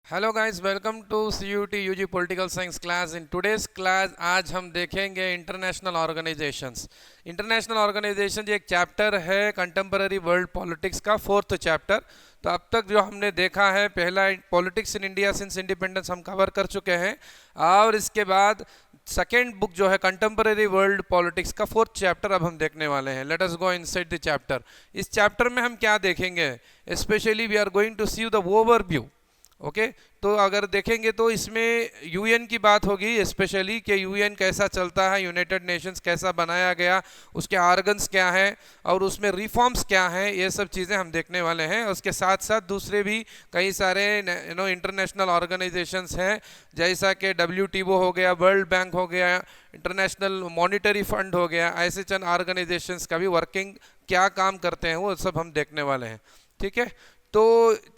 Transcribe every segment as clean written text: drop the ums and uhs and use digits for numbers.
Hello guys, welcome to CUT UG political science class. In today's class आज हम देखेंगे international organisations. International organisation एक chapter है contemporary world politics का, fourth chapter. तो अब तक जो हमने देखा है, पहला politics in India since independence हम कवर कर चुके हैं, और इसके बाद सेकेंड बुक जो है कंटेम्पररी वर्ल्ड पॉलिटिक्स का फोर्थ चैप्टर अब हम देखने वाले हैं। Let us go inside the chapter. इस चैप्टर में हम क्या देखेंगे? Specially we are going to see the overview. Okay तो अगर देखेंगे तो इसमें यूएन की बात होगी, स्पेशली कि यूएन कैसा चलता है, यूनाइटेड नेशंस कैसा बनाया गया, उसके आर्गन्स क्या हैं और उसमें रिफॉर्म्स क्या हैं, ये सब चीज़ें हम देखने वाले हैं। उसके साथ साथ दूसरे भी कई सारे इंटरनेशनल ऑर्गेनाइजेशंस हैं, जैसा कि WTO हो गया, वर्ल्ड बैंक हो गया, इंटरनेशनल मॉनिटरी फंड हो गया। ऐसे चंद ऑर्गेनाइजेशंस का भी वर्किंग क्या काम करते हैं वो सब हम देखने वाले हैं। ठीक है, तो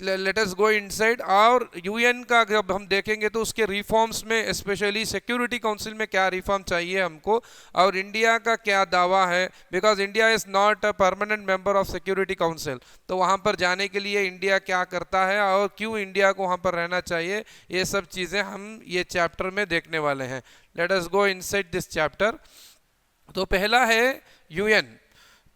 लेट अस गो इनसाइड। और यूएन का जब हम देखेंगे तो उसके रिफॉर्म्स में, स्पेशली सिक्योरिटी काउंसिल में क्या रिफॉर्म चाहिए हमको, और इंडिया का क्या दावा है, because India is not a permanent member of security council. तो वहाँ पर जाने के लिए इंडिया क्या करता है और क्यों इंडिया को वहाँ पर रहना चाहिए, ये सब चीज़ें हम ये चैप्टर में देखने वाले हैं। Let us go inside this chapter. तो पहला है यूएन।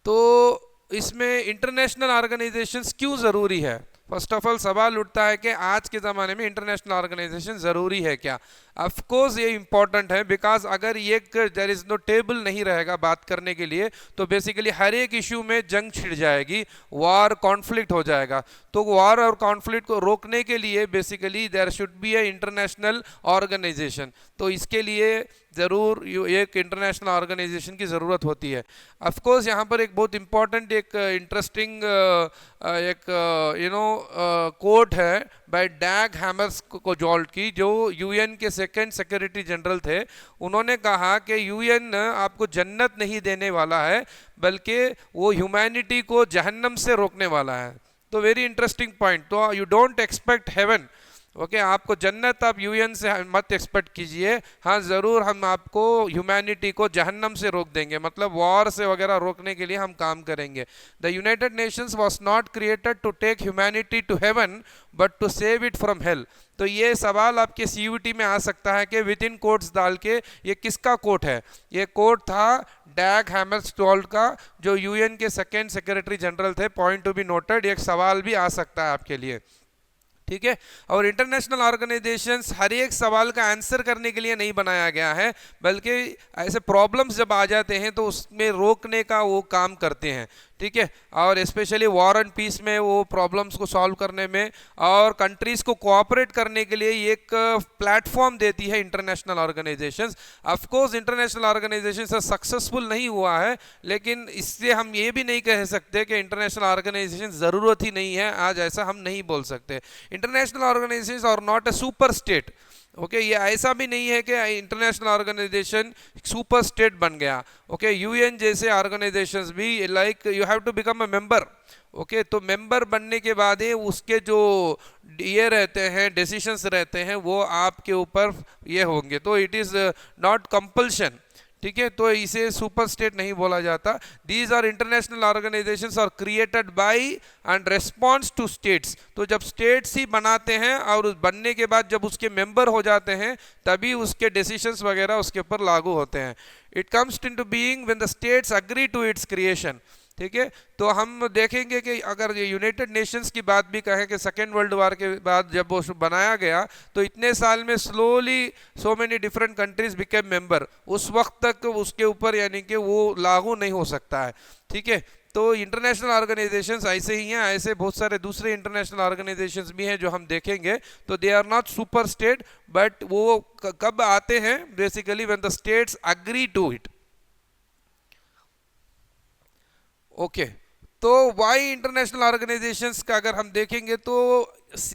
तो इसमें इंटरनेशनल ऑर्गेनाइजेशंस क्यों ज़रूरी है? फर्स्ट ऑफ ऑल सवाल उठता है कि आज के ज़माने में इंटरनेशनल ऑर्गेनाइजेशन ज़रूरी है क्या? ऑफ कोर्स ये इंपॉर्टेंट है, बिकॉज अगर ये देयर इज़ नो टेबल नहीं रहेगा बात करने के लिए, तो बेसिकली हर एक इशू में जंग छिड़ जाएगी, वॉर कॉन्फ्लिक्ट हो जाएगा। तो वॉर और कॉन्फ्लिक्ट को रोकने के लिए basically there should be a international organisation. तो इसके लिए ज़रूर एक इंटरनेशनल ऑर्गेनाइजेशन की ज़रूरत होती है। ऑफ कोर्स यहाँ पर एक बहुत इंपॉर्टेंट, एक इंटरेस्टिंग एक कोट है बाय डैग हैमर्सजोल्ड की, जो यूएन के सेकंड सेक्रेटरी जनरल थे। उन्होंने कहा कि यूएन आपको जन्नत नहीं देने वाला है, बल्कि वो ह्यूमैनिटी को जहन्नम से रोकने वाला है। तो वेरी इंटरेस्टिंग पॉइंट। तो you don't expect heaven, okay आपको जन्नत आप यूएन से मत एक्सपेक्ट कीजिए। हाँ ज़रूर हम आपको ह्यूमैनिटी को जहन्नम से रोक देंगे, मतलब वॉर से वगैरह रोकने के लिए हम काम करेंगे। The United Nations was not created to take humanity to heaven but to save it from hell. तो ये सवाल आपके CUT में आ सकता है कि विद इन कोट्स डाल के ये किसका कोट है? ये कोट था डैग हैमर्सजोल्ड का, जो यूएन के सेकेंड सेक्रेटरी जनरल थे। पॉइंट टू बी नोटेड, एक सवाल भी आ सकता है आपके लिए। ठीक है, और इंटरनेशनल ऑर्गेनाइजेशंस हर एक सवाल का आंसर करने के लिए नहीं बनाया गया है, बल्कि ऐसे प्रॉब्लम्स जब आ जाते हैं तो उसमें रोकने का वो काम करते हैं। ठीक है, और स्पेशली वॉर एंड पीस में वो प्रॉब्लम्स को सॉल्व करने में और कंट्रीज़ को कोऑपरेट करने के लिए एक प्लेटफॉर्म देती है international organisations. Of course international organisation successful नहीं हुआ है, लेकिन इससे हम ये भी नहीं कह सकते कि इंटरनेशनल ऑर्गेनाइजेशन ज़रूरत ही नहीं है आज, ऐसा हम नहीं बोल सकते। International organisations are not a super state. Okay ये ऐसा भी नहीं है कि इंटरनेशनल ऑर्गेनाइजेशन सुपर स्टेट बन गया। ओके यूएन जैसे ऑर्गेनाइजेशंस भी like you have to become a member. Okay तो मेंबर बनने के बाद ही उसके जो ये रहते हैं, डिसीशंस रहते हैं, वो आपके ऊपर ये होंगे। तो इट इज़ नॉट कंपल्शन। ठीक है, तो इसे सुपर स्टेट नहीं बोला जाता। These are international organisations are created by and response to states. तो जब स्टेट्स ही बनाते हैं और उस बनने के बाद जब उसके मेंबर हो जाते हैं, तभी उसके डिसीशंस वगैरह उसके ऊपर लागू होते हैं। It comes into being when the states agree to its creation. ठीक है, तो हम देखेंगे कि अगर ये यूनाइटेड नेशंस की बात भी कहें कि सेकेंड वर्ल्ड वॉर के बाद जब वो बनाया गया, तो इतने साल में slowly so many different countries became member. उस वक्त तक उसके ऊपर यानी कि वो लागू नहीं हो सकता है। ठीक है, तो इंटरनेशनल ऑर्गेनाइजेशंस ऐसे ही हैं, ऐसे बहुत सारे दूसरे इंटरनेशनल ऑर्गेनाइजेशंस भी हैं जो हम देखेंगे। तो they are not super state, but वो कब आते हैं? Basically when the states agree to it. Okay तो वाई इंटरनेशनल ऑर्गेनाइजेशंस का अगर हम देखेंगे तो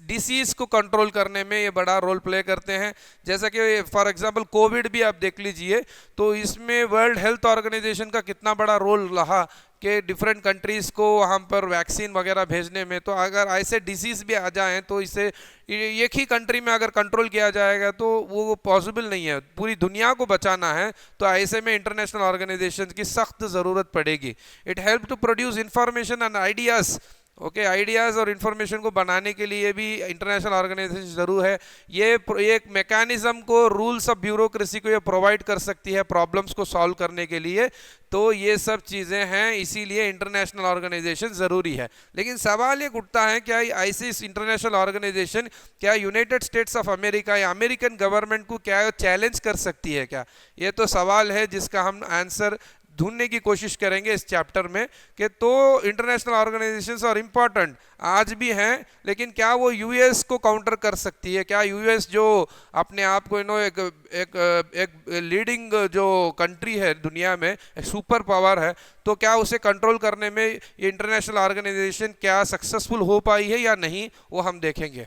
डिसीज को कंट्रोल करने में ये बड़ा रोल प्ले करते हैं। जैसा कि फॉर एग्जांपल कोविड भी आप देख लीजिए, तो इसमें वर्ल्ड हेल्थ ऑर्गेनाइजेशन का कितना बड़ा रोल रहा कि डिफरेंट कंट्रीज़ को वहाँ पर वैक्सीन वगैरह भेजने में। तो अगर ऐसे डिसीज़ भी आ जाएं तो इसे एक ही कंट्री में अगर कंट्रोल किया जाएगा तो वो पॉसिबल नहीं है। पूरी दुनिया को बचाना है तो ऐसे में इंटरनेशनल ऑर्गेनाइजेशन की सख्त ज़रूरत पड़ेगी। It help to produce information and ideas okay ideas और इन्फॉर्मेशन को बनाने के लिए भी इंटरनेशनल ऑर्गेनाइजेशन जरूर है। ये एक मैकेनिज्म को, रूल्स ऑफ ब्यूरोक्रेसी को ये प्रोवाइड कर सकती है प्रॉब्लम्स को सॉल्व करने के लिए। तो ये सब चीज़ें हैं, इसीलिए इंटरनेशनल ऑर्गेनाइजेशन ज़रूरी है। लेकिन सवाल ये उठता है, क्या ऐसी इंटरनेशनल ऑर्गेनाइजेशन क्या यूनाइटेड स्टेट्स ऑफ अमेरिका या अमेरिकन गवर्नमेंट को क्या चैलेंज कर सकती है क्या? ये तो सवाल है जिसका हम आंसर ढूंढने की कोशिश करेंगे इस चैप्टर में। कि तो इंटरनेशनल ऑर्गेनाइजेशंस और इम्पॉर्टेंट आज भी हैं, लेकिन क्या वो यूएस को काउंटर कर सकती है? क्या यूएस जो अपने आप को एक लीडिंग जो कंट्री है दुनिया में, एक सुपर पावर है, तो क्या उसे कंट्रोल करने में ये इंटरनेशनल ऑर्गेनाइजेशन क्या सक्सेसफुल हो पाई है या नहीं, वो हम देखेंगे।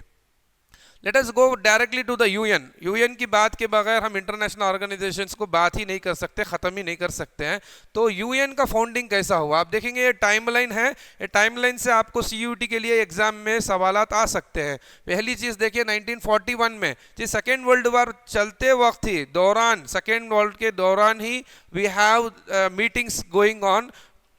Let us go directly to the UN. UN की बात के बगैर हम इंटरनेशनल ऑर्गेनाइजेशंस को बात ही नहीं कर सकते, ख़त्म ही नहीं कर सकते हैं। तो यूएन का फाउंडिंग कैसा हुआ आप देखेंगे, ये टाइमलाइन है। ये टाइमलाइन से आपको सीयूटी के लिए एग्जाम में सवालात आ सकते हैं। पहली चीज़ देखिए 1941 में, जी सेकेंड वर्ल्ड वॉर चलते वक्त ही दौरान, सेकेंड वर्ल्ड के दौरान ही we have meetings going on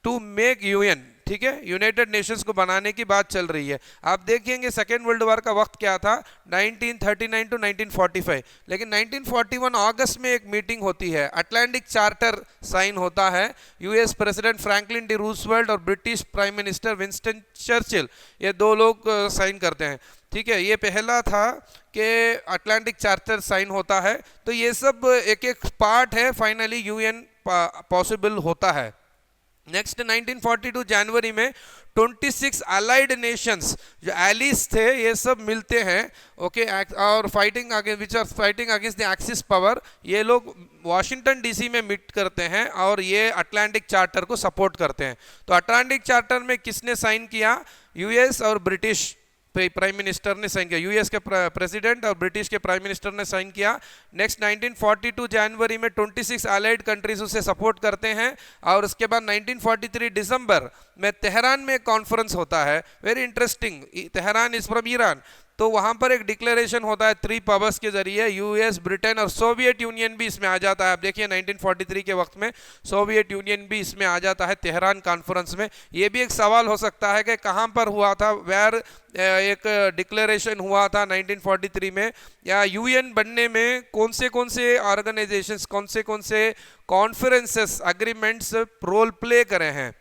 to make UN. ठीक है, यूनाइटेड नेशंस को बनाने की बात चल रही है। आप देखेंगे सेकेंड वर्ल्ड वॉर का वक्त क्या था, 1939 टू 1945। लेकिन 1941 अगस्त में एक मीटिंग होती है, अटलांटिक चार्टर साइन होता है। US president Franklin D Roosevelt और British prime minister Winston Churchill, ये दो लोग साइन करते हैं। ठीक है, ये पहला था कि अटलांटिक चार्टर साइन होता है। तो ये सब एक एक पार्ट है, फाइनली यूएन पॉसिबल होता है। नेक्स्ट 1942 जनवरी में 26 अलाइड नेशंस जो एलिस थे ये सब मिलते हैं। ओके, और fighting against the axis power, ये लोग वाशिंगटन डीसी में मीट करते हैं और ये अटलांटिक चार्टर को सपोर्ट करते हैं। तो अटलांटिक चार्टर में किसने साइन किया? यूएस और ब्रिटिश प्राइम मिनिस्टर ने साइन किया। यूएस के प्रेसिडेंट और ब्रिटिश के प्राइम मिनिस्टर ने साइन किया। नेक्स्ट 1942 जनवरी में 26 अलाइड कंट्रीज उसे सपोर्ट करते हैं। और उसके बाद 1943 दिसंबर में तेहरान में एक कॉन्फ्रेंस होता है, very interesting. Tehran is from Iran. तो वहां पर एक डिक्लेरेशन होता है 3 पावर्स के जरिए, यूएस, ब्रिटेन और सोवियत यूनियन भी इसमें आ जाता है। आप देखिए 1943 के वक्त में सोवियत यूनियन भी इसमें आ जाता है तेहरान कॉन्फ्रेंस में। ये भी एक सवाल हो सकता है कि कहां पर हुआ था, वेयर एक डिक्लेरेशन हुआ था 1943 में, या यूएन बनने में कौन से ऑर्गेनाइजेशंस, कौन से कॉन्फ्रेंसेस, एग्रीमेंट्स रोल प्ले करे हैं।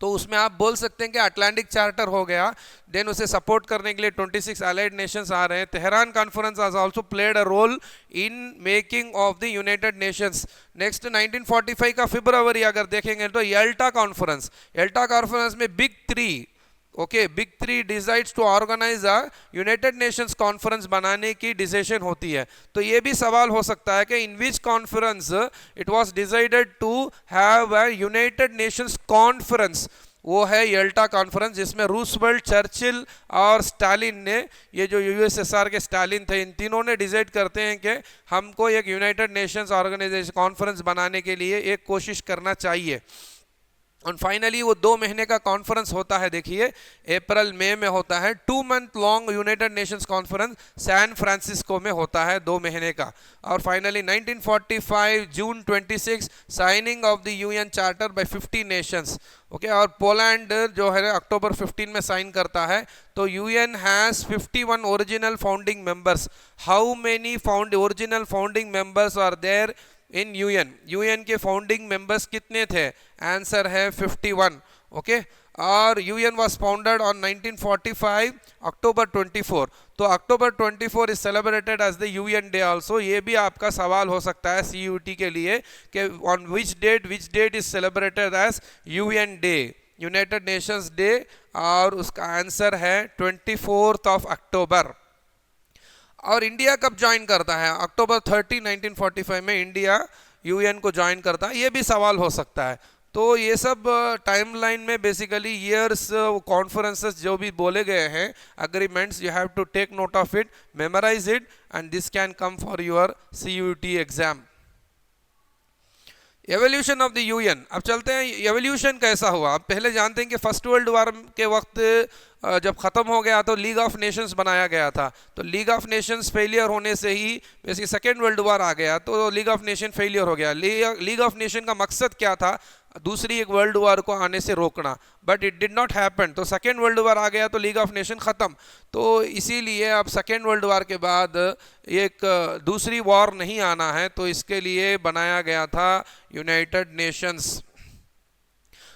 तो उसमें आप बोल सकते हैं कि अटलांटिक चार्टर हो गया, देन उसे सपोर्ट करने के लिए 26 अलाइड नेशंस आ रहे हैं। Tehran conference has also played a role in making of the United Nations. Next 1945 का फरवरी अगर देखेंगे तो यल्टा कॉन्फ्रेंस में big three decides to organise a United Nations conference बनाने की डिसीजन होती है। तो ये भी सवाल हो सकता है कि in which conference it was decided to have a United Nations conference. वो है यल्टा कॉन्फ्रेंस, जिसमें रूसवेल्ट, चर्चिल और स्टालिन ने, ये जो यूएसएसआर के स्टालिन थे, इन तीनों ने डिसाइड करते हैं कि हमको एक यूनाइटेड नेशंस ऑर्गेनाइजेशन कॉन्फ्रेंस बनाने के लिए एक कोशिश करना चाहिए। और फाइनली वो 2 महीने का कॉन्फ्रेंस होता है। देखिए अप्रैल मई में होता है, 2 month long United Nations conference San Francisco में होता है 2 महीने का। और finally 1945 June 26 signing of the UN charter by 50 nations. Okay, और पोलैंड जो है अक्टूबर 15 में साइन करता है। तो UN has 51 original founding members. How many original founding members are there in UN के फाउंडिंग मेंबर्स कितने थे? आंसर है 51। ओके, और UN was founded on 1945 October 24। तो October 24 is celebrated as the UN day also. ये भी आपका सवाल हो सकता है सीयूटी के लिए कि on which date is celebrated as UN day, United Nations day, और उसका आंसर है 24 अक्टूबर। और इंडिया कब ज्वाइन करता है? अक्टूबर 30, 1945 में इंडिया यूएन को ज्वाइन करता है। ये भी सवाल हो सकता है। तो ये सब टाइमलाइन में बेसिकली ईयर्स, कॉन्फ्रेंसेस जो भी बोले गए हैं, agreements, you have to take note of it, memorise it, and this can come for your CUT exam. Evolution of the UN. अब चलते हैं एवोल्यूशन कैसा हुआ। आप पहले जानते हैं कि फर्स्ट वर्ल्ड वॉर के वक्त जब ख़त्म हो गया तो लीग ऑफ नेशंस बनाया गया था। तो लीग ऑफ नेशंस फेलियर होने से ही बेसिकली सेकेंड वर्ल्ड वॉर आ गया, तो लीग ऑफ नेशन फेलियर हो गया। लीग ऑफ नेशन का मकसद क्या था? दूसरी एक वर्ल्ड वॉर को आने से रोकना, but it did not happen. तो सेकेंड वर्ल्ड वॉर आ गया तो लीग ऑफ नेशन ख़त्म। तो इसीलिए अब सेकेंड वर्ल्ड वॉर के बाद एक दूसरी वॉर नहीं आना है, तो इसके लिए बनाया गया था United Nations.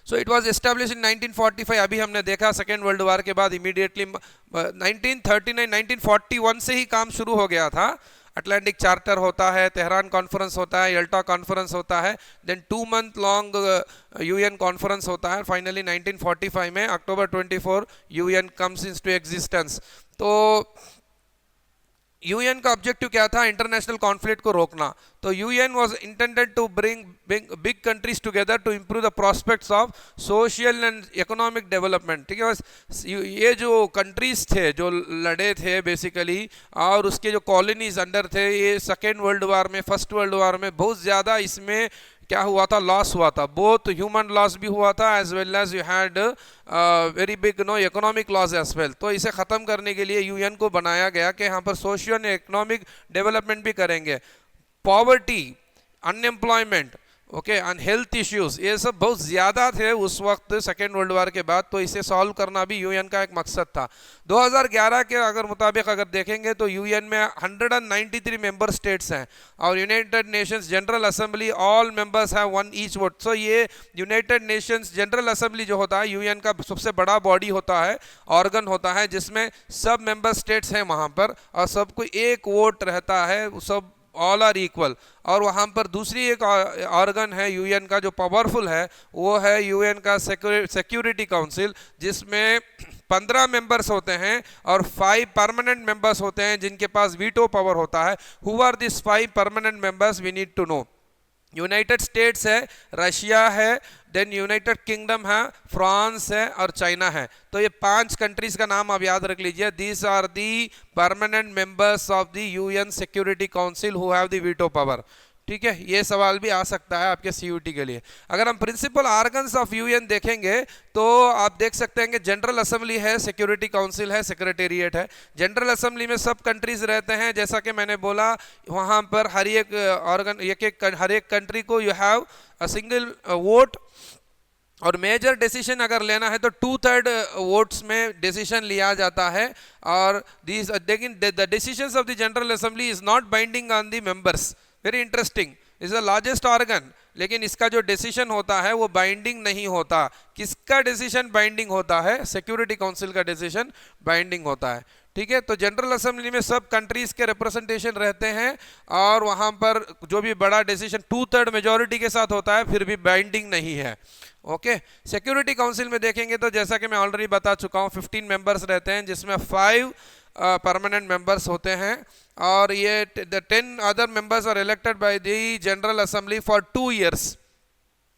So it was establish in 1945। अभी हमने देखा सेकेंड वर्ल्ड वॉर के बाद इमीडिएटली 1939 1941 से ही काम शुरू हो गया था। अटलांटिक चार्टर होता है, तेहरान कॉन्फ्रेंस होता है, यल्टा कॉन्फ्रेंस होता है, then 2 month long UN conference होता है। फाइनली 1945 में अक्टूबर 24 यूएन कम्स इनटू एग्जिस्टेंस। तो यूएन का ऑब्जेक्टिव क्या था? इंटरनेशनल कॉन्फ्लिक्ट को रोकना। तो UN was intended to bring big countries together to improve the prospects of social and economic development. ठीक है, बस ये जो कंट्रीज थे जो लड़े थे बेसिकली, और उसके जो कॉलोनीज अंडर थे, ये सेकेंड वर्ल्ड वॉर में, फर्स्ट वर्ल्ड वॉर में बहुत ज़्यादा इसमें क्या हुआ था? लॉस हुआ था। बोथ ह्यूमन लॉस भी हुआ था as well as you had very big economic loss as well. तो इसे ख़त्म करने के लिए यूएन को बनाया गया कि यहाँ पर सोशल एंड इकोनॉमिक डेवलपमेंट भी करेंगे। Poverty, unemployment, okay, and health issues, ये सब बहुत ज़्यादा थे उस वक्त सेकेंड वर्ल्ड वॉर के बाद। तो इसे सॉल्व करना भी यूएन का एक मकसद था। 2011 के अगर मुताबिक अगर देखेंगे तो यूएन में 193 मेंबर स्टेट्स हैं, और United Nations general assembly all members हैं 1 ईच वोट। सो ये यूनाइटेड नेशंस जनरल असेंबली जो होता है यूएन का सबसे बड़ा बॉडी होता है, ऑर्गन होता है, जिसमें सब मेंबर स्टेट्स हैं वहाँ पर, और सबको एक वोट रहता है, सब ऑल आर इक्वल। और वहाँ पर दूसरी एक ऑर्गन है यूएन का जो पावरफुल है, वो है यूएन का सिक्योरिटी काउंसिल, जिसमें 15 मेंबर्स होते हैं और 5 परमानेंट मेंबर्स होते हैं जिनके पास वीटो पावर होता है। Who are this 5 permanent members? We need to know. United States है, रशिया है, देन यूनाइटेड किंगडम है, फ्रांस है और चाइना है। तो ये 5 कंट्रीज का नाम आप याद रख लीजिए। These are the permanent members of the UN security council who have the veto power. ठीक है, ये सवाल भी आ सकता है आपके सीयूटी के लिए। अगर हम प्रिंसिपल आर्गन्स ऑफ यूएन देखेंगे तो आप देख सकते हैं कि जनरल असेंबली है, सिक्योरिटी काउंसिल है, सेक्रेटेरिएट है। जनरल असेंबली में सब कंट्रीज रहते हैं, जैसा कि मैंने बोला, वहाँ पर हर एक ऑर्गन हर एक कंट्री को you have a single vote, और मेजर डिसीजन अगर लेना है तो 2/3 वोट्स में डिसीजन लिया जाता है। और दिस लेकिन the decisions of the general Assembly is not binding on the members. Very interesting, is the largest organ, लेकिन इसका जो डिसीजन होता है वो बाइंडिंग नहीं होता। किसका डिसीजन बाइंडिंग होता है? सिक्योरिटी काउंसिल का डिसीजन बाइंडिंग होता है। ठीक है, तो जनरल असेंबली में सब कंट्रीज के रिप्रेजेंटेशन रहते हैं, और वहाँ पर जो भी बड़ा डिसीजन 2/3 मेजॉरिटी के साथ होता है, फिर भी बाइंडिंग नहीं है। ओके, सिक्योरिटी काउंसिल में देखेंगे तो जैसा कि मैं ऑलरेडी बता चुका हूँ, 15 मेंबर्स रहते हैं, जिसमें 5 परमानेंट मेंबर्स होते हैं, और ये the 10 other members are elected by the general assembly for 2 years।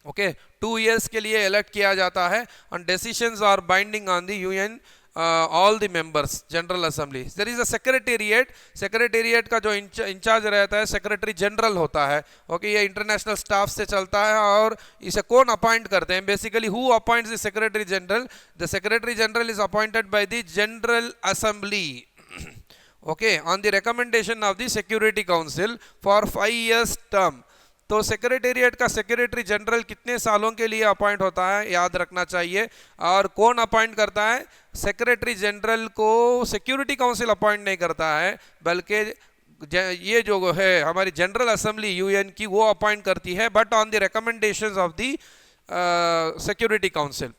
Okay, 2 years के लिए इलेक्ट किया जाता है, और decisions are binding on the UN all the members general assembly. There is a secretariat, secretariat का जो इंचार्ज रहता है सेक्रेटरी जनरल होता है। ओके, ये इंटरनेशनल स्टाफ से चलता है, और इसे कौन अपॉइंट करते हैं? Basically who appoints the secretary general? The secretary general is appointed by the general assembly, okay, on the recommendation of the security council for 5 years term. तो सेक्रेटेरिएट का सेक्रेटरी जनरल कितने सालों के लिए अपॉइंट होता है, याद रखना चाहिए। और कौन अपॉइंट करता है? सेक्रेटरी जनरल को सिक्योरिटी काउंसिल अपॉइंट नहीं करता है, बल्कि ये जो है हमारी जनरल असेंबली यूएन की, वो अपॉइंट करती है, but on the recommendations of the security council.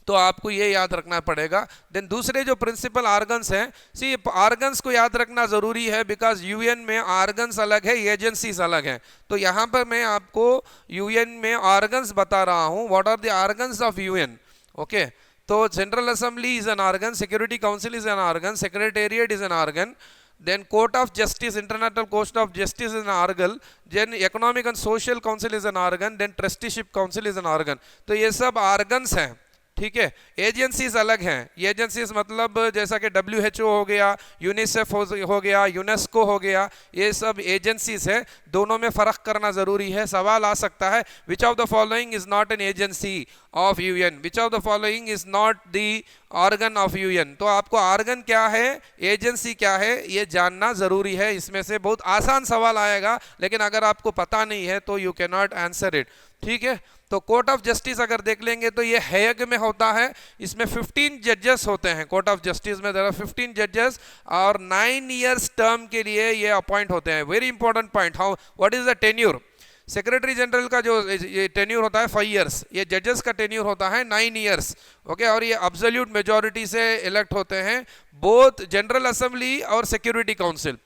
तो आपको ये याद रखना पड़ेगा। देन दूसरे जो प्रिंसिपल आर्गन्स हैं, सी आर्गन्स को याद रखना ज़रूरी है, बिकॉज यूएन में आर्गन्स अलग है, एजेंसीज अलग हैं। तो यहाँ पर मैं आपको यूएन में आर्गन्स बता रहा हूँ, what are the organs of UN. Okay, तो General Assembly is an organ, Security Council is an organ, Secretariat is an organ, then court of justice, international court of justice is an organ, then economic and social council is an organ, then trusteeship council is an organ। तो ये सब organs हैं। ठीक है, agencies अलग हैं। ये agencies मतलब जैसा कि WHO हो गया, यूनिसेफ हो गया, यूनेस्को हो गया, ये सब एजेंसीज है। दोनों में फ़र्क करना ज़रूरी है। सवाल आ सकता है, विच of the following is not an agency of UN, which of the following is not the organ of UN. तो आपको ऑर्गन क्या है, एजेंसी क्या है, ये जानना ज़रूरी है। इसमें से बहुत आसान सवाल आएगा, लेकिन अगर आपको पता नहीं है तो you can not answer it. ठीक है। तो कोर्ट ऑफ जस्टिस अगर देख लेंगे तो ये हेग में होता है, इसमें 15 जजेस होते हैं। कोर्ट ऑफ जस्टिस में देयर आर 15 जजेस और 9 इयर्स टर्म के लिए ये अपॉइंट होते हैं। Very important point, how what is the tenure. Secretary general का जो ये टेन्यूर होता है 5 इयर्स, ये जजेस का टेन्यूर होता है 9 इयर्स, ओके। और ये अब्सोल्यूट मेजॉरिटी से इलेक्ट होते हैं। बोथ जनरल असेंबली और सिक्योरिटी काउंसिल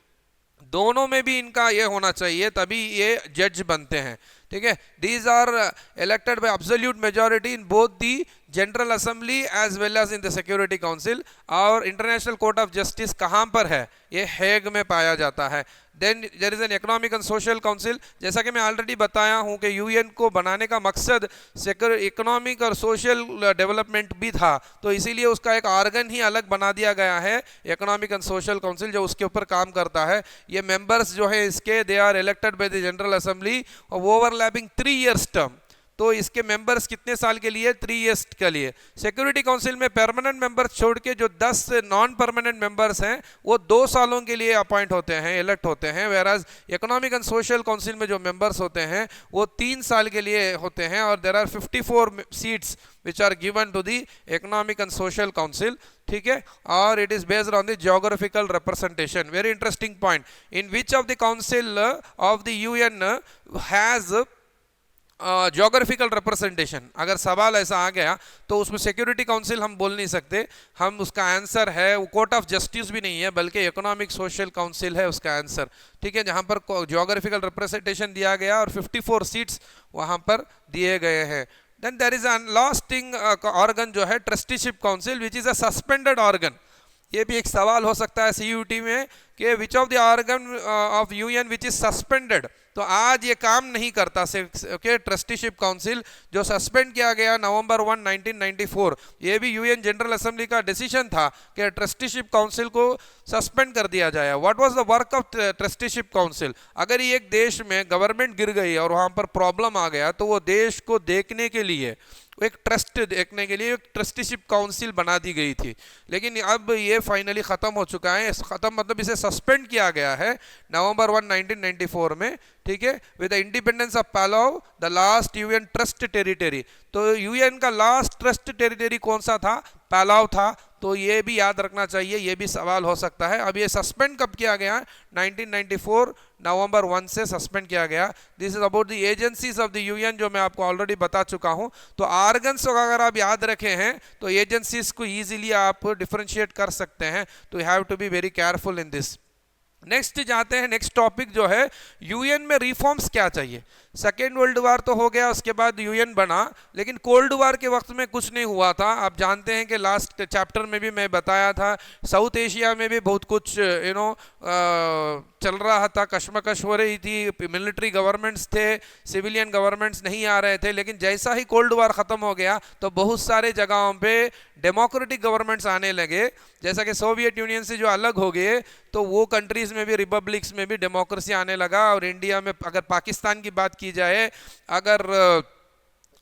दोनों में भी इनका ये होना चाहिए, तभी ये जज बनते हैं, ठीक है। These are elected by absolute majority in both the general assembly as well as in the security council. और इंटरनेशनल कोर्ट ऑफ जस्टिस कहाँ पर है, ये हेग में पाया जाता है। Then there is an economic and social council. जैसा कि मैं ऑलरेडी बताया हूँ कि यूएन को बनाने का मकसद इकोनॉमिक और सोशल डेवलपमेंट भी था, तो इसीलिए उसका एक ऑर्गन ही अलग बना दिया गया है, इकोनॉमिक एंड सोशल काउंसिल, जो उसके ऊपर काम करता है। ये मेंबर्स जो है इसके, they are elected by the general assembly overlapping 3 years term. तो इसके मेंबर्स कितने साल के लिए, 3 इयर्स के लिए। सिक्योरिटी काउंसिल में परमानेंट मेंबर्स छोड़ के जो 10 नॉन परमानेंट मेंबर्स हैं वो 2 सालों के लिए अपॉइंट होते हैं, इलेक्ट होते हैं। वेराज इकोनॉमिक एंड सोशल काउंसिल में जो मेंबर्स होते हैं वो 3 साल के लिए होते हैं। और there are 54 seats which are given to the economic and social council, ठीक है। और it is based on the geographical representation. Very interesting point, in which of the council of the UN has geographical representation. अगर सवाल ऐसा आ गया तो उसमें security council हम बोल नहीं सकते, हम उसका आंसर है वो कोर्ट ऑफ जस्टिस भी नहीं है, बल्कि इकोनॉमिक सोशल काउंसिल है उसका आंसर, ठीक है, जहां पर ज्योग्राफिकल रिप्रेजेंटेशन दिया गया और 54 सीट्स वहां पर दिए गए हैं। Then there is an lasting organ जो है trusteeship council, which is a suspended organ. ये भी एक सवाल हो सकता है सीयूटी में कि विच of the organ of UN which is suspended. तो आज ये काम नहीं करता, ओके। ट्रस्टीशिप काउंसिल जो सस्पेंड किया गया नवंबर 1, 1994, ये भी यूएन जनरल असेंबली का डिसीजन था कि ट्रस्टीशिप काउंसिल को सस्पेंड कर दिया जाए। What was the work of trusteeship council. अगर ये एक देश में गवर्नमेंट गिर गई और वहां पर प्रॉब्लम आ गया तो वो देश को देखने के लिए, एक ट्रस्ट देखने के लिए एक ट्रस्टीशिप काउंसिल बना दी गई थी। लेकिन अब ये फाइनली खत्म हो चुका है। खत्म मतलब इसे सस्पेंड किया गया है नवंबर 1, 1994 में, ठीक है, with the independence of Palau, the last UN trust territory. तो यूएन का लास्ट ट्रस्ट टेरिटरी कौन सा था, पालाउ था। तो ये भी याद रखना चाहिए, ये भी सवाल हो सकता है। अब ये सस्पेंड कब किया गया, 1994 नवंबर 1 से सस्पेंड किया गया। This is about the agencies of the UN, जो मैं आपको ऑलरेडी बता चुका हूं। तो ऑर्गन्स अगर आप याद रखे हैं तो एजेंसीज को इजीली आप डिफरेंशिएट कर सकते हैं। तो you have to be very careful in this. Next जाते हैं, नेक्स्ट टॉपिक जो है यूएन में रिफॉर्म्स क्या चाहिए। सेकेंड वर्ल्ड वार तो हो गया, उसके बाद यूएन बना, लेकिन कोल्ड वार के वक्त में कुछ नहीं हुआ था। आप जानते हैं कि लास्ट चैप्टर में भी मैं बताया था, साउथ एशिया में भी बहुत कुछ चल रहा था, कशमकश हो रही थी, मिलिट्री गवर्नमेंट्स थे, सिविलियन गवर्नमेंट्स नहीं आ रहे थे। लेकिन जैसा ही कोल्ड वार ख़त्म हो गया तो बहुत सारे जगहों पे डेमोक्रेटिक गवर्नमेंट्स आने लगे। जैसा कि सोवियत यूनियन से जो अलग हो गए तो वो कंट्रीज़ में भी, रिपब्लिक्स में भी डेमोक्रेसी आने लगा। और इंडिया में अगर पाकिस्तान की बात की जाए, अगर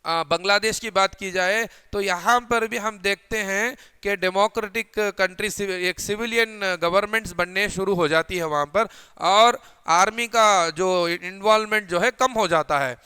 बांग्लादेश की बात की जाए, तो यहाँ पर भी हम देखते हैं कि डेमोक्रेटिक कंट्री, एक सिविलियन गवर्नमेंट्स बनने शुरू हो जाती है वहाँ पर, और आर्मी का जो इन्वॉल्वमेंट जो है कम हो जाता है।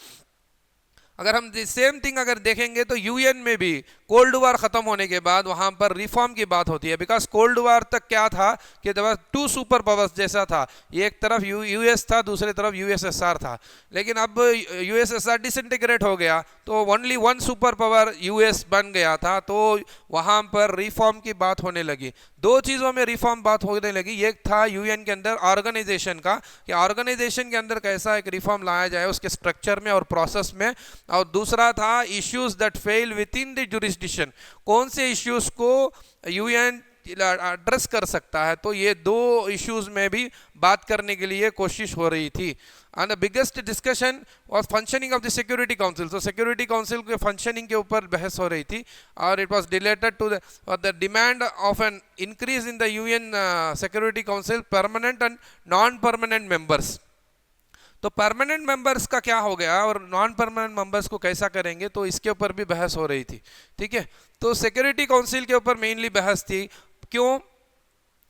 अगर हम सेम थिंग अगर देखेंगे तो यूएन में भी कोल्ड वार खत्म होने के बाद वहां पर रिफॉर्म की बात होती है। बिकॉज कोल्ड वार तक क्या था कि टू सुपर पावर्स जैसा था, एक तरफ यूएस था, दूसरी तरफ यूएसएसआर था। लेकिन अब यूएसएसआर डिसइंटीग्रेट हो गया तो only one super power US बन गया था। तो वहां पर रिफॉर्म की बात होने लगी। दो चीज़ों में रिफॉर्म बात होने लगी। एक था यूएन के अंदर ऑर्गेनाइजेशन का, कि ऑर्गेनाइजेशन के अंदर कैसा एक रिफॉर्म लाया जाए उसके स्ट्रक्चर में और प्रोसेस में, और दूसरा था issues that fell with in the jurisdiction, कौन से इश्यूज को यूएन एड्रेस कर सकता है। तो ये दो इश्यूज में भी बात करने के लिए कोशिश हो रही थी। And the biggest discussion was functioning of the security council. तो सिक्योरिटी काउंसिल के फंक्शनिंग के ऊपर बहस हो रही थी, और it was related to the demand of an increase in the UN security council permanent and non permanent members. तो परमानेंट मेंबर्स का क्या हो गया और नॉन परमानेंट मेंबर्स को कैसा करेंगे, तो इसके ऊपर भी बहस हो रही थी। ठीक है, तो सिक्योरिटी काउंसिल के ऊपर मेनली बहस थी। क्यों?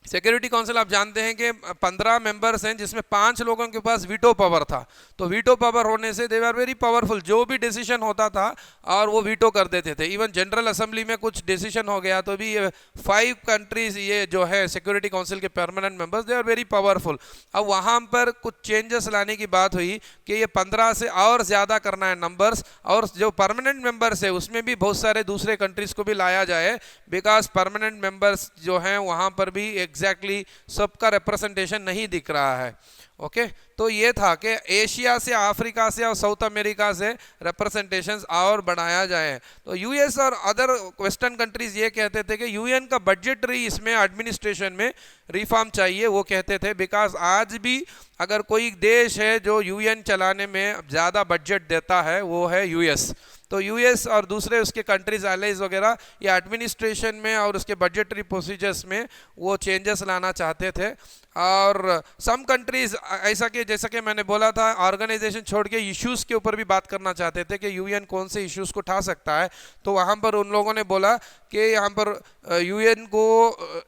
सिक्योरिटी काउंसिल आप जानते हैं कि 15 मेंबर्स हैं जिसमें 5 लोगों के पास वीटो पावर था। तो वीटो पावर होने से दे आर वेरी पावरफुल, जो भी डिसीजन होता था और वो वीटो कर देते थे। इवन जनरल असेंबली में कुछ डिसीजन हो गया तो भी ये 5 कंट्रीज ये जो है सिक्योरिटी काउंसिल के permanent members they are very powerful. अब वहाँ पर कुछ चेंजेस लाने की बात हुई कि ये 15 से और ज़्यादा करना है नंबर्स, और जो परमानेंट मेंबर्स है उसमें भी बहुत सारे दूसरे कंट्रीज को भी लाया जाए, बिकॉज परमानेंट मेंबर्स जो हैं वहाँ पर भी एग्जैक्टली सबका रिप्रेजेंटेशन नहीं दिख रहा है। ओके तो ये था कि एशिया से, अफ्रीका से और साउथ अमेरिका से रिप्रेजेंटेशंस और बढ़ाया जाए। तो यूएस और अदर वेस्टर्न कंट्रीज ये कहते थे कि यूएन का बजटरी इसमें एडमिनिस्ट्रेशन में रिफॉर्म चाहिए, वो कहते थे, बिकॉज आज भी अगर कोई देश है जो यूएन चलाने में ज़्यादा बजट देता है वो है यूएस। तो यूएस और दूसरे उसके कंट्रीज एलाइज वगैरह ये एडमिनिस्ट्रेशन में और उसके बजटरी प्रोसीजर्स में वो चेंजेस लाना चाहते थे। और सम कंट्रीज ऐसा कि जैसा कि मैंने बोला था ऑर्गेनाइजेशन छोड़ के इश्यूज़ के ऊपर भी बात करना चाहते थे कि यूएन कौन से इश्यूज़ को उठा सकता है। तो वहाँ पर उन लोगों ने बोला कि यहाँ पर यूएन को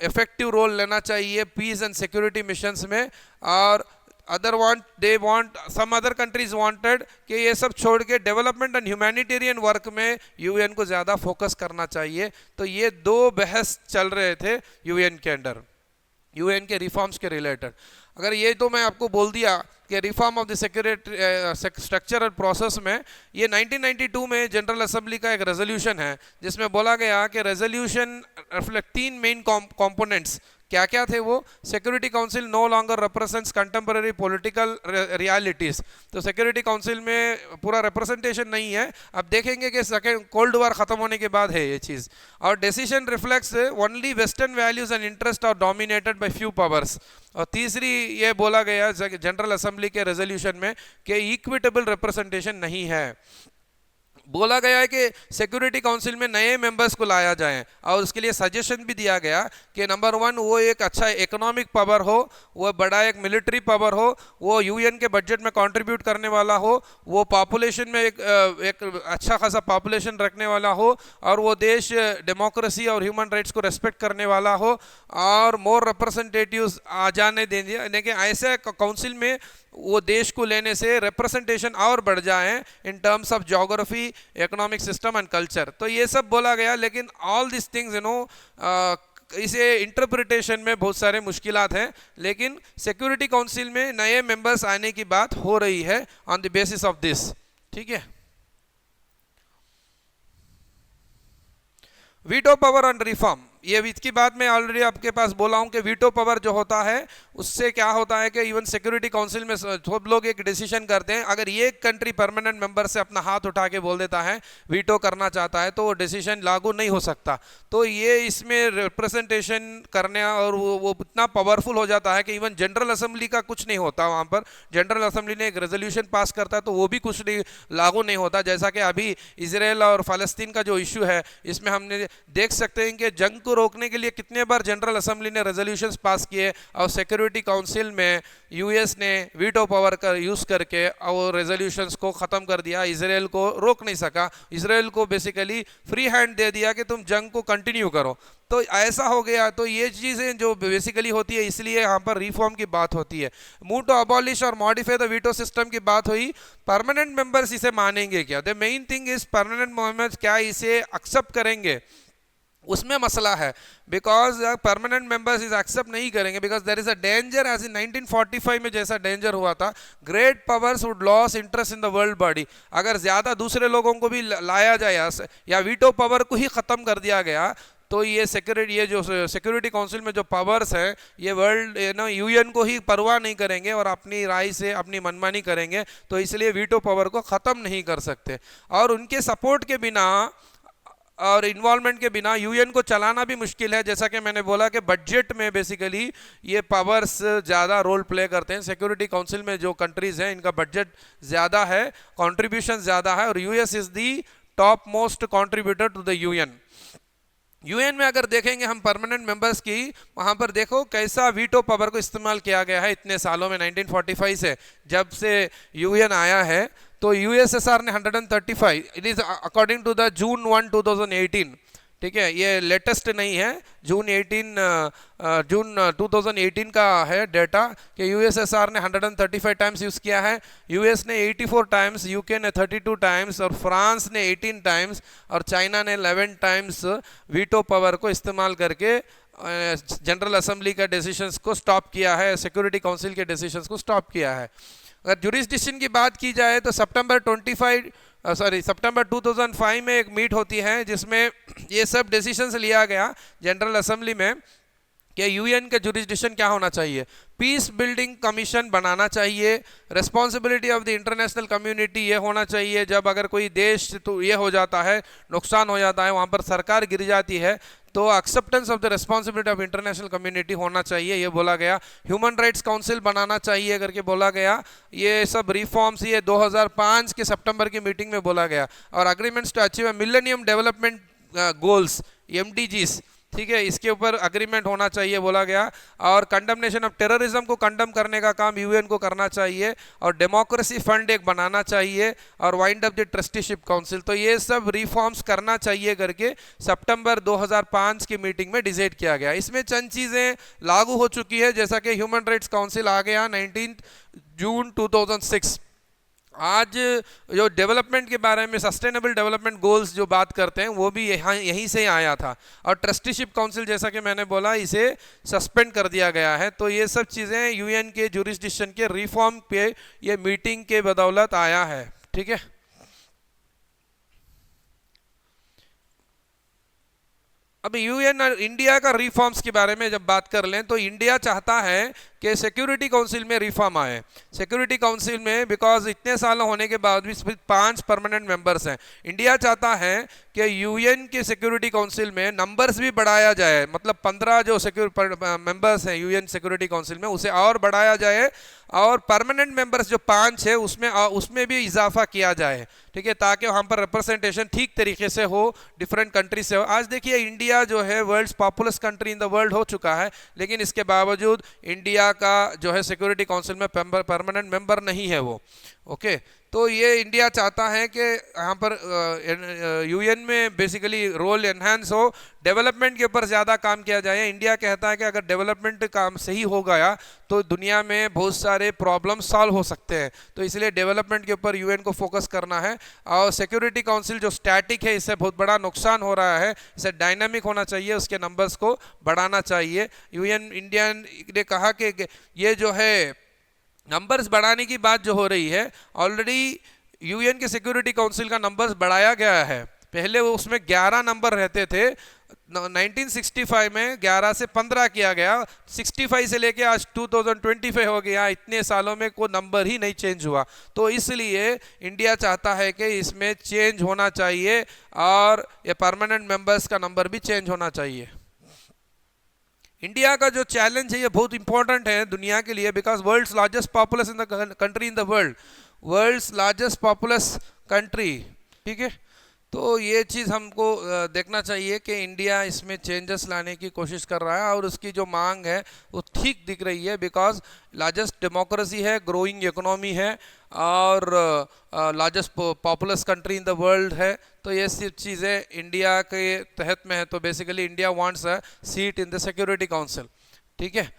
इफेक्टिव रोल लेना चाहिए पीस एंड सिक्योरिटी मिशंस में, और सम अदर कंट्रीज वांटेड कि ये सब छोड़ के डेवलपमेंट एंड ह्यूमैनिटेरियन वर्क में यूएन को ज़्यादा फोकस करना चाहिए। तो ये दो बहस चल रहे थे यूएन के अंडर, यूएन के रिफॉर्म्स के रिलेटेड। अगर ये तो मैं आपको बोल दिया कि reform of the security structural process में ये 1992 में जनरल असेंबली का एक रेजोल्यूशन है जिसमें बोला गया कि रेजोल्यूशन रिफ्लेक्ट 3 मेन कंपोनेंट्स। क्या क्या थे वो? Security council no longer represents contemporary political realities. तो सिक्योरिटी काउंसिल में पूरा रिप्रेजेंटेशन नहीं है। अब देखेंगे कि सेकेंड कोल्ड वॉर खत्म होने के बाद है ये चीज़। और decision reflects only western values and interest are dominated by few powers. और तीसरी ये बोला गया जनरल असेंबली के रेजोल्यूशन में कि इक्विटेबल रिप्रेजेंटेशन नहीं है। बोला गया है कि सिक्योरिटी काउंसिल में नए मेंबर्स को लाया जाए और उसके लिए सजेशन भी दिया गया कि नंबर 1 वो एक अच्छा इकोनॉमिक पावर हो, वो बड़ा एक मिलिट्री पावर हो, वो यूएन के बजट में कंट्रीब्यूट करने वाला हो, वो पॉपुलेशन में एक अच्छा खासा पॉपुलेशन रखने वाला हो, और वो देश डेमोक्रेसी और ह्यूमन राइट्स को रेस्पेक्ट करने वाला हो, और मोर रिप्रेजेंटेटिव्स आ जाने देंगे। यानी कि ऐसे काउंसिल में वो देश को लेने से रिप्रेजेंटेशन और बढ़ जाए in terms of geography, economic system and culture. तो ये सब बोला गया, लेकिन ऑल दिस थिंग्स इसे इंटरप्रिटेशन में बहुत सारे मुश्किलात हैं। लेकिन सिक्योरिटी काउंसिल में नए मेंबर्स आने की बात हो रही है on the basis of this. ठीक है। वीटो पावर एंड रिफॉर्म, ये इसकी बात मैं ऑलरेडी आपके पास बोला हूं कि वीटो पावर जो होता है उससे क्या होता है कि इवन सिक्योरिटी काउंसिल में सब लोग एक डिसीजन करते हैं, अगर ये कंट्री परमानेंट मेंबर से अपना हाथ उठा के बोल देता है वीटो करना चाहता है तो वो डिसीजन लागू नहीं हो सकता। तो ये इसमें रिप्रेजेंटेशन करने और वो इतना पावरफुल हो जाता है कि इवन जनरल असेंबली का कुछ नहीं होता। वहाँ पर जनरल असेंबली ने एक रेजोल्यूशन पास करता है तो वो भी कुछ नहीं लागू नहीं होता। जैसा कि अभी इसराइल और फ़लस्तीन का जो इशू है इसमें हमने देख सकते हैं कि जंग को रोकने के लिए कितने बार जनरल असेंबली ने रेजोल्यूशंस पास किए और सिक्योरिटी काउंसिल में यूएस ने वीटो पावर का यूज करके और रेजोल्यूशंस को खत्म कर दिया। इसराइल को रोक नहीं सका, इसराइल को बेसिकली फ्री हैंड दे दिया कि तुम जंग को कंटिन्यू करो। तो ऐसा हो गया। तो ये चीज़ें जो बेसिकली होती है, इसलिए यहाँ पर रिफॉर्म की बात होती है। मूव टू अबॉलिश और मॉडिफाई द वीटो सिस्टम की बात हुई। परमानेंट मेंबर्स इसे मानेंगे क्या? The main thing is permanent members क्या इसे एक्सेप्ट करेंगे, उसमें मसला है। Because permanent members is accept नहीं करेंगे because there is a danger, as in 1945 में जैसा डेंजर हुआ था, great powers would loss interest in the world body. अगर ज़्यादा दूसरे लोगों को भी लाया जाए या वीटो पावर को ही ख़त्म कर दिया गया तो ये जो सिक्योरिटी काउंसिल में जो पावर्स हैं ये वर्ल्ड यूएन को ही परवाह नहीं करेंगे और अपनी राय से अपनी मनमानी करेंगे। तो इसलिए वीटो पावर को ख़त्म नहीं कर सकते। और उनके सपोर्ट के बिना और इन्वॉल्वमेंट के बिना यूएन को चलाना भी मुश्किल है। जैसा कि मैंने बोला कि बजट में बेसिकली ये पावर्स ज़्यादा रोल प्ले करते हैं। सिक्योरिटी काउंसिल में जो कंट्रीज़ हैं इनका बजट ज़्यादा है, कंट्रीब्यूशन ज़्यादा है, और US is the top most contributor to the UN. UN में अगर देखेंगे हम परमानेंट मेंबर्स की, वहाँ पर देखो कैसा वीटो पावर को इस्तेमाल किया गया है इतने सालों में। 1945 से जब से यूएन आया है तो यूएसएसआर ने 135, it is according to the June 1, 2018, ठीक है, ये लेटेस्ट नहीं है, जून 2018 का है डेटा कि यूएसएसआर ने 135 टाइम्स यूज़ किया है, यूएस ने 84 टाइम्स, यूके ने 32 टाइम्स और फ्रांस ने 18 टाइम्स और चाइना ने 11 टाइम्स वीटो पावर को इस्तेमाल करके जनरल असेंबली का डिसीजंस को स्टॉप किया है, सिक्योरिटी काउंसिल के डिसीजंस को स्टॉप किया है। अगर जुरिस्डिक्शन की बात की जाए तो सितंबर 2005 में एक मीट होती है जिसमें ये सब डिसीजंस लिया गया जनरल असेंबली में कि यूएन का जुरिस्डिक्शन क्या होना चाहिए। पीस बिल्डिंग कमीशन बनाना चाहिए, responsibility of the international community ये होना चाहिए, जब अगर कोई देश तो ये हो जाता है, नुकसान हो जाता है, वहाँ पर सरकार गिर जाती है, तो acceptance of the responsibility of international community होना चाहिए, ये बोला गया। ह्यूमन राइट्स काउंसिल बनाना चाहिए करके बोला गया। ये सब रिफॉर्म्स ये 2005 के सितंबर की मीटिंग में बोला गया। और agreements to achieve Millennium Development Goals MDGs, ठीक है, इसके ऊपर अग्रीमेंट होना चाहिए बोला गया। और कंडमनेशन ऑफ टेररिज्म को कंडम करने का काम यूएन को करना चाहिए और डेमोक्रेसी फंड एक बनाना चाहिए और wind up the trusteeship council. तो ये सब रिफॉर्म्स करना चाहिए करके सितंबर 2005 की मीटिंग में डिसाइड किया गया। इसमें चंद चीज़ें लागू हो चुकी है, जैसा कि ह्यूमन राइट्स काउंसिल आ गया 19 जून 2006। आज जो डेवलपमेंट के बारे में सस्टेनेबल डेवलपमेंट गोल्स जो बात करते हैं वो भी यहीं से आया था। और ट्रस्टीशिप काउंसिल जैसा कि मैंने बोला इसे सस्पेंड कर दिया गया है। तो ये सब चीज़ें यूएन के जुरिस्डिक्शन के रिफॉर्म पे ये मीटिंग के बदौलत आया है, ठीक है। अब यूएन और इंडिया का रिफॉर्म्स के बारे में जब बात कर लें तो इंडिया चाहता है कि सिक्योरिटी काउंसिल में रिफॉर्म आए। सिक्योरिटी काउंसिल में बिकॉज इतने साल होने के बाद भी सिर्फ 5 परमानेंट मेंबर्स हैं। इंडिया चाहता है कि यूएन के सिक्योरिटी काउंसिल में नंबर्स भी बढ़ाया जाए, मतलब 15 जो मेंबर्स हैं यूएन सिक्योरिटी काउंसिल में उसे और बढ़ाया जाए और परमानेंट मेंबर्स जो 5 है उसमें भी इजाफा किया जाए, ठीक है, ताकि वहाँ पर रिप्रेजेंटेशन ठीक तरीके से हो, डिफरेंट कंट्री से हो। आज देखिए इंडिया जो है world's populous country in the world हो चुका है, लेकिन इसके बावजूद इंडिया का जो है सिक्योरिटी काउंसिल में परमानेंट मेंबर नहीं है वो, ओके। तो ये इंडिया चाहता है कि यहाँ पर यूएन में बेसिकली रोल एनहांस हो, डेवलपमेंट के ऊपर ज़्यादा काम किया जाए। इंडिया कहता है कि अगर डेवलपमेंट काम सही हो गया तो दुनिया में बहुत सारे प्रॉब्लम सॉल्व हो सकते हैं, तो इसलिए डेवलपमेंट के ऊपर यूएन को फोकस करना है। और सिक्योरिटी काउंसिल जो स्टैटिक है इससे बहुत बड़ा नुकसान हो रहा है, इसे डायनामिक होना चाहिए, उसके नंबर्स को बढ़ाना चाहिए। यूएन इंडिया ने कहा कि ये जो है नंबर्स बढ़ाने की बात जो हो रही है, ऑलरेडी यूएन के सिक्योरिटी काउंसिल का नंबर्स बढ़ाया गया है। पहले वो उसमें 11 नंबर रहते थे, 1965 में 11 से 15 किया गया, 65 से लेके आज 2025 हो गया, इतने सालों में कोई नंबर ही नहीं चेंज हुआ। तो इसलिए इंडिया चाहता है कि इसमें चेंज होना चाहिए और ये परमानेंट मेंबर्स का नंबर भी चेंज होना चाहिए। इंडिया का जो चैलेंज है ये बहुत इंपॉर्टेंट है दुनिया के लिए, because world's largest populous in the country in the world's largest populous country, ठीक है। तो ये चीज़ हमको देखना चाहिए कि इंडिया इसमें चेंजेस लाने की कोशिश कर रहा है और उसकी जो मांग है वो ठीक दिख रही है, बिकॉज लार्जेस्ट डेमोक्रेसी है, ग्रोइंग इकोनॉमी है और largest populous country in the world है। तो ये सिर्फ चीज़ें इंडिया के तहत में है। तो basically India wants a seat in the security council, ठीक है।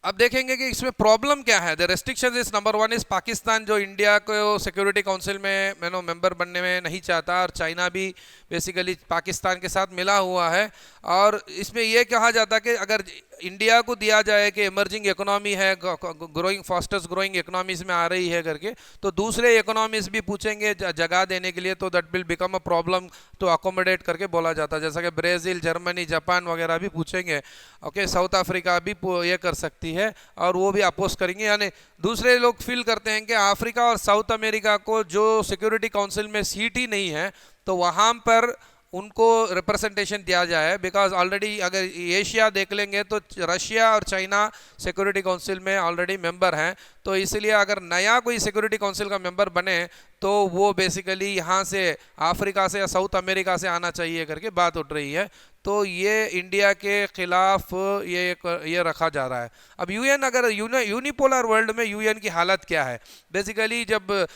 अब देखेंगे कि इसमें प्रॉब्लम क्या है। The restriction is number 1 is Pakistan, जो इंडिया को सिक्योरिटी काउंसिल में मेंबर बनने में नहीं चाहता, और चाइना भी बेसिकली पाकिस्तान के साथ मिला हुआ है। और इसमें यह कहा जाता है कि अगर इंडिया को दिया जाए कि इमर्जिंग इकोनॉमी है, ग्रोइंग फास्टेस्ट ग्रोइंग इकोनॉमीज में आ रही है करके, तो दूसरे इकोनॉमीज भी पूछेंगे जगह देने के लिए, तो that will become a problem to accommodate करके बोला जाता है। जैसा कि ब्राज़ील, जर्मनी, जापान वगैरह भी पूछेंगे, ओके, साउथ अफ्रीका भी ये कर सकती है और वो भी अपोज करेंगे। यानी दूसरे लोग फील करते हैं कि अफ्रीका और साउथ अमेरिका को जो सिक्योरिटी काउंसिल में सीट ही नहीं है तो वहाँ पर उनको रिप्रेजेंटेशन दिया जाए, बिकॉज ऑलरेडी अगर एशिया देख लेंगे तो रशिया और चाइना सिक्योरिटी काउंसिल में ऑलरेडी मेंबर हैं। तो इसलिए अगर नया कोई सिक्योरिटी काउंसिल का मेंबर बने तो वो बेसिकली यहाँ से अफ्रीका से या साउथ अमेरिका से आना चाहिए करके बात उठ रही है। तो ये इंडिया के खिलाफ ये रखा जा रहा है। अब यूएन, अगर यूनिपोलर वर्ल्ड में यूएन की हालत क्या है, बेसिकली जब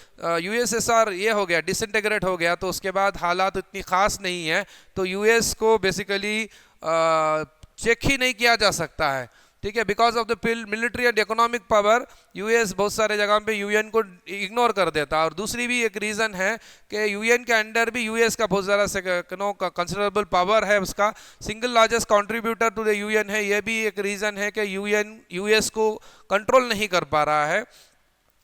यूएसएसआर ये हो गया, डिसइंटीग्रेट हो गया, तो उसके बाद हालात इतनी खास नहीं है, तो यूएस को बेसिकली चेक ही नहीं किया जा सकता है, ठीक है। Because of the military and economic power US बहुत सारे जगह पे यूएन को इग्नोर कर देता है। और दूसरी भी एक रीज़न है कि यूएन के अंडर भी यूएस का बहुत ज़्यादा कंसिडरेबल पावर है, उसका single largest contributor to the UN है। ये भी एक रीज़न है कि यूएन यूएस को कंट्रोल नहीं कर पा रहा है।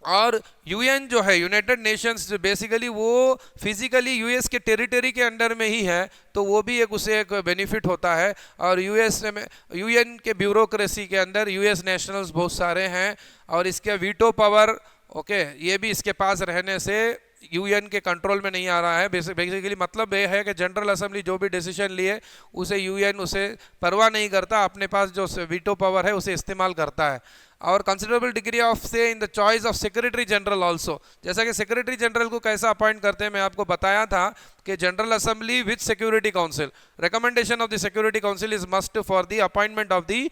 और यूएन जो है, यूनाइटेड नेशंस, बेसिकली वो फिजिकली यूएस के टेरिटरी के अंडर में ही है, तो वो भी उसे एक बेनिफिट होता है। और यूएस में यूएन के ब्यूरोक्रेसी के अंदर यूएस नेशनल्स बहुत सारे हैं, और इसके वीटो पावर, ओके, ये भी इसके पास रहने से यूएन के कंट्रोल में नहीं आ रहा है। बेसिकली मतलब ये है कि जनरल असेंबली जो भी डिसीजन लिए उसे यूएन उसे परवाह नहीं करता, अपने पास जो वीटो पावर है उसे इस्तेमाल करता है। और कंसिडरेबल डिग्री ऑफ से in the choice of secretary general also, जैसा कि सेक्रेटरी जनरल को कैसा अपॉइंट करते हैं मैं आपको बताया था कि general assembly with security council, recommendation of the security Council is must for the appointment of the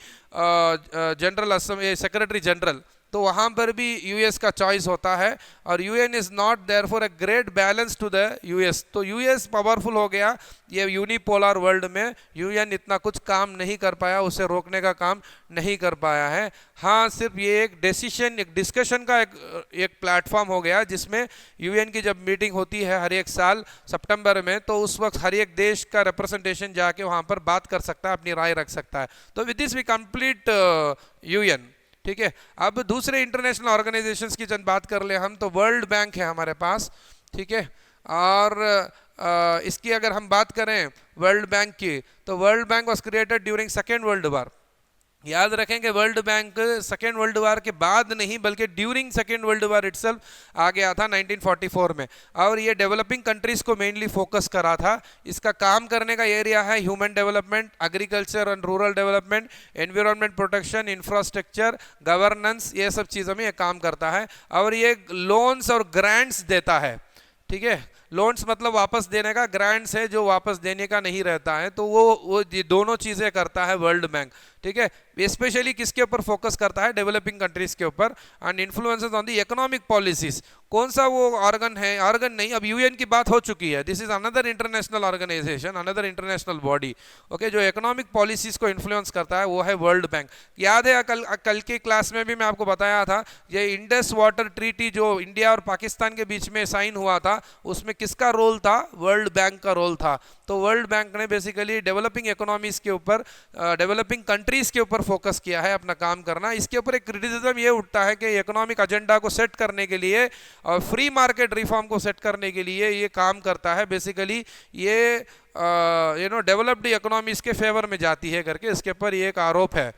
general assembly secretary general, तो वहाँ पर भी यूएस का चॉइस होता है। और UN is not there for a great balance to the US, तो US powerful हो गया ये यूनिपोलर वर्ल्ड में, यूएन इतना कुछ काम नहीं कर पाया, उसे रोकने का काम नहीं कर पाया है। हाँ, सिर्फ ये एक डिसीजन, एक डिस्कशन का एक प्लेटफॉर्म हो गया, जिसमें यूएन की जब मीटिंग होती है हर एक साल सितंबर में, तो उस वक्त हर एक देश का रिप्रेजेंटेशन जाके वहाँ पर बात कर सकता है, अपनी राय रख सकता है। तो with this we complete UN, ठीक है। अब दूसरे इंटरनेशनल ऑर्गेनाइजेशंस की जब बात कर ले हम, तो वर्ल्ड बैंक है हमारे पास, ठीक है। और इसकी अगर हम बात करें वर्ल्ड बैंक की, तो World Bank was created during Second World War. याद रखेंगे World Bank Second World War के बाद नहीं, बल्कि during Second World War itself आ गया था 1944 में। और ये डेवलपिंग कंट्रीज को मेनली फोकस करा था। इसका काम करने का एरिया है human development, agriculture and rural development, environment protection, infrastructure, governance, ये सब चीज़ों में ये काम करता है। और ये लोन्स और ग्रांट्स देता है, ठीक है। लोन्स मतलब वापस देने का, ग्रांट्स है जो वापस देने का नहीं रहता है, तो वो ये दोनों चीज़ें करता है वर्ल्ड बैंक, ठीक है। स्पेशली किसके ऊपर फोकस करता है, डेवलपिंग कंट्रीज के ऊपर। And influences on the economic policies. कौन सा वो ऑर्गन है, ऑर्गन नहीं, अब यूएन की बात हो चुकी है, this is another international organisation, another international body, okay, जो इकोनॉमिक पॉलिसीज को इन्फ्लुएंस करता है वो है वर्ल्ड बैंक। याद है कल की क्लास में भी मैं आपको बताया था, ये इंडस वाटर ट्रीटी जो इंडिया और पाकिस्तान के बीच में साइन हुआ था, उसमें किसका रोल था, वर्ल्ड बैंक का रोल था। तो वर्ल्ड बैंक ने बेसिकली डेवलपिंग इकोनॉमीज के ऊपर, डेवलपिंग कंट्रीज के ऊपर फोकस किया है अपना काम करना। इसके ऊपर एक क्रिटिसिज्म ये उठता है कि इकोनॉमिक एजेंडा को सेट करने के लिए और फ्री मार्केट रिफॉर्म को सेट करने के लिए ये काम करता है। बेसिकली ये डेवलप्ड इकोनॉमीज के फेवर में जाती है करके इसके ऊपर ये एक आरोप है।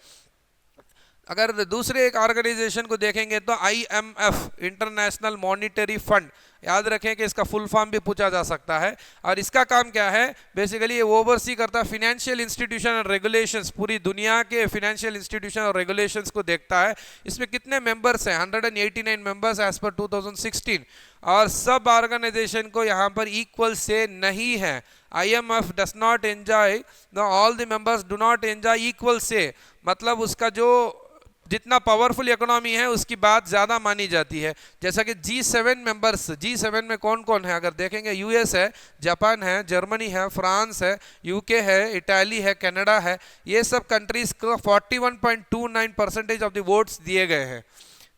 अगर दूसरे एक ऑर्गेनाइजेशन को देखेंगे तो आईएमएफ, इंटरनेशनल मॉनिटरी फंड, याद रखें कि इसका फुल फॉर्म भी पूछा जा सकता है। और इसका काम क्या है, बेसिकली ये ओवरसी करता है फाइनेंशियल इंस्टीट्यूशन और रेगुलेशंस, पूरी दुनिया के फाइनेंशियल इंस्टीट्यूशन और रेगुलेशंस को देखता है। इसमें कितने मेंबर्स हैं, 189 मेंबर्स एज पर 2016। और सब ऑर्गेनाइजेशन को यहाँ पर इक्वल से नहीं है। IMF does not enjoy, all the members do not enjoy equal से, मतलब उसका जो जितना पावरफुल इकोनॉमी है उसकी बात ज़्यादा मानी जाती है। जैसा कि G7 मेंबर्स, G7 में कौन कौन है अगर देखेंगे, यूएस है, जापान है, जर्मनी है, फ्रांस है, यूके है, इटाली है, कनाडा है, ये सब कंट्रीज को 41.29% ऑफ द वोट्स दिए गए हैं।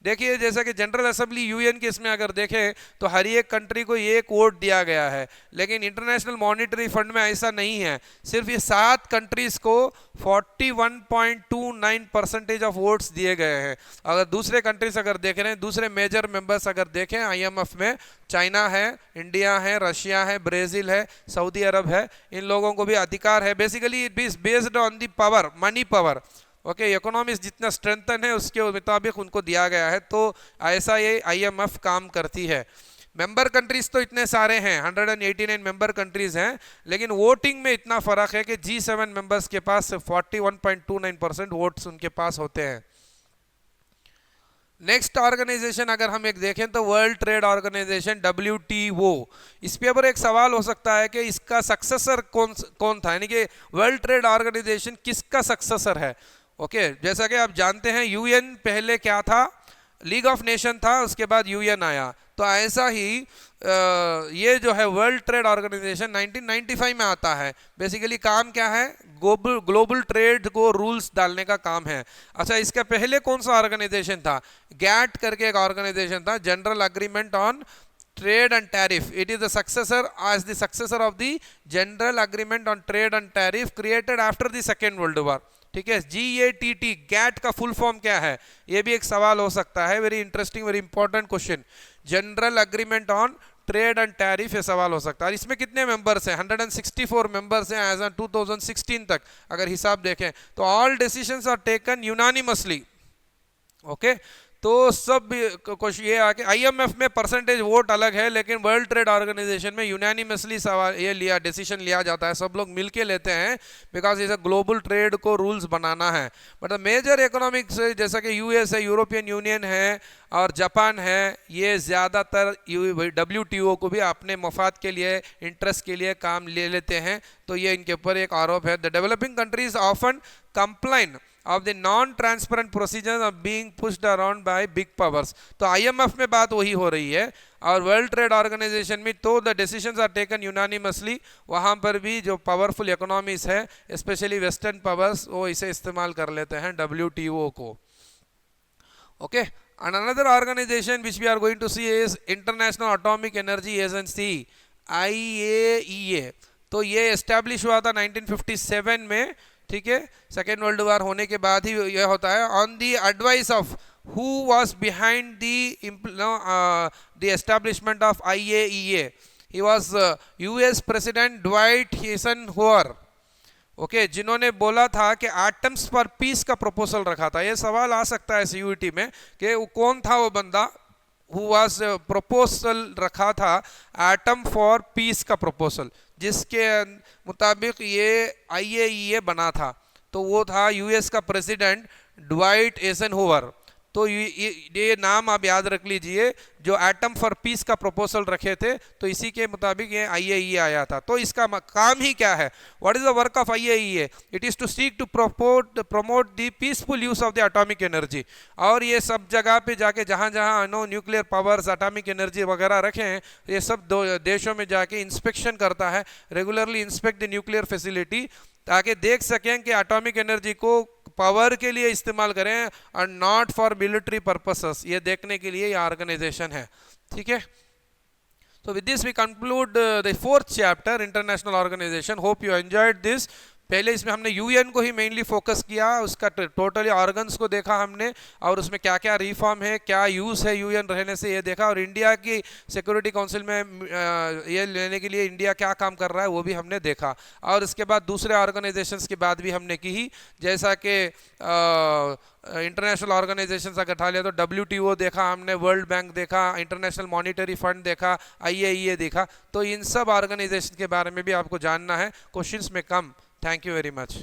देखिए जैसा कि जनरल असेंबली यूएन के इसमें अगर देखें तो हर एक कंट्री को एक वोट दिया गया है, लेकिन इंटरनेशनल मॉनिटरी फंड में ऐसा नहीं है। सिर्फ ये 7 कंट्रीज को 41.29% ऑफ वोट्स दिए गए हैं। अगर दूसरे कंट्रीज अगर देख रहे हैं, दूसरे मेजर मेंबर्स अगर देखें आईएमएफ में, चाइना है, इंडिया है, रशिया है, ब्राज़ील है, सऊदी अरब है, इन लोगों को भी अधिकार है। Basically it is based on the power, money power, okay, economics जितना स्ट्रेंथन है उसके मुताबिक उनको दिया गया है। तो ऐसा ये आईएमएफ काम करती है। मेंबर कंट्रीज तो इतने सारे हैं, 189 मेंबर कंट्रीज हैं, लेकिन वोटिंग में इतना फर्क है कि G7 मेंबर्स के पास 41.29% वोट्स उनके पास होते हैं। नेक्स्ट ऑर्गेनाइजेशन अगर हम एक देखें तो वर्ल्ड ट्रेड ऑर्गेनाइजेशन WTO। इस पे ऊपर एक सवाल हो सकता है कि इसका सक्सेसर कौन कौन था, यानी कि वर्ल्ड ट्रेड ऑर्गेनाइजेशन किसका सक्सेसर है। ओके, जैसा कि आप जानते हैं UN पहले क्या था, लीग ऑफ नेशन था, उसके बाद UN आया। तो ऐसा ही ये जो है वर्ल्ड ट्रेड ऑर्गेनाइजेशन 1995 में आता है। बेसिकली काम क्या है, ग्लोबल ट्रेड को रूल्स डालने का काम है। अच्छा, इसका पहले कौन सा ऑर्गेनाइजेशन था, गैट करके एक ऑर्गेनाइजेशन था, general agreement on trade and tariff. It is the successor as the successor of the general agreement on trade and tariff created after the second world war। ठीक है, GATT, गैट का full form क्या है, ये भी एक सवाल हो सकता है। Very interesting, very important question. General agreement on trade and tariff, ये सवाल हो सकता है। इसमें कितने मेंबर्स हैं, 164 मेंबर्स हैं एज ऑन 2016 तक अगर हिसाब देखें तो। All decisions are taken unanimously. Okay, तो सब कुछ ये आके IMF में परसेंटेज वोट अलग है, लेकिन वर्ल्ड ट्रेड ऑर्गेनाइजेशन में यूनानिमसली सवाल ये लिया, डिसीजन लिया जाता है, सब लोग मिलके लेते हैं, बिकॉज इसे ग्लोबल ट्रेड को रूल्स बनाना है। बट मेजर इकोनॉमिक्स जैसा कि US है, यूरोपियन यूनियन है और जापान है, ये ज़्यादातर WTO को भी अपने मफाद के लिए, इंटरेस्ट के लिए काम ले लेते हैं। तो ये इनके ऊपर एक आरोप है। The developing countries often complain of the non-transparent procedures of being pushed around by big powers। तो IMF में बात वही हो रही है, और वर्ल्ड ट्रेड ऑर्गेनाइजेशन में तो the decisions are taken unanimously. वहाँ पर भी जो पावरफुल इकोनॉमीज है, स्पेशली वेस्टर्न पावर्स, वो इसे इस्तेमाल कर लेते हैं WTO को। Okay, and another organization which we are going to see is International Atomic Energy Agency, IAEA। तो ये एस्टेब्लिश हुआ था 1957 में। ठीक है, सेकेंड वर्ल्ड वॉर होने के बाद ही यह होता है। On the advice of who was behind the establishment of IAEA, he was US president Dwight Eisenhower. Okay, जिन्होंने बोला था कि एटम्स फॉर पीस का प्रपोजल रखा था। यह सवाल आ सकता है CUET में कि कौन था वो बंदा who was प्रपोजल रखा था एटम फॉर पीस का प्रपोजल, जिसके मुताबिक ये IAEA बना था। तो वो था US का प्रेसिडेंट ड्वाइट एइजनहावर। तो ये नाम आप याद रख लीजिए, जो एटम फॉर पीस का प्रपोजल रखे थे, तो इसी के मुताबिक ये IAEA आया था। तो इसका काम ही क्या है, what is the work of IAEA? It is to seek to promote the peaceful use of the atomic energy. और ये सब जगह पे जाके जहाँ जहाँ no nuclear powers, atomic energy वगैरह रखे हैं, ये सब देशों में जाके इंस्पेक्शन करता है, regularly inspect the nuclear facility, ताकि देख सकें कि एटॉमिक एनर्जी को पावर के लिए इस्तेमाल करें और नॉट फॉर मिलिट्री पर्पसेस। ये देखने के लिए ये ऑर्गेनाइजेशन है। ठीक है, so with this we conclude the fourth chapter, international organization। hope you enjoyed this। पहले इसमें हमने UN को ही मेनली फोकस किया, उसका टोटली ऑर्गन्स को देखा हमने, और उसमें क्या क्या रिफॉर्म है, क्या यूज़ है UN रहने से, ये देखा। और इंडिया की सिक्योरिटी काउंसिल में ये लेने के लिए इंडिया क्या काम कर रहा है वो भी हमने देखा। और इसके बाद दूसरे ऑर्गेनाइजेशंस की बात भी हमने की, जैसा कि इंटरनेशनल ऑर्गेनाइजेशन अगर उठा लिया तो WTO देखा हमने, वर्ल्ड बैंक देखा, इंटरनेशनल मॉनिटरी फंड देखा, IAEA देखा। तो इन सब ऑर्गेनाइजेशन के बारे में भी आपको जानना है, क्वेश्चंस में कम। Thank you very much।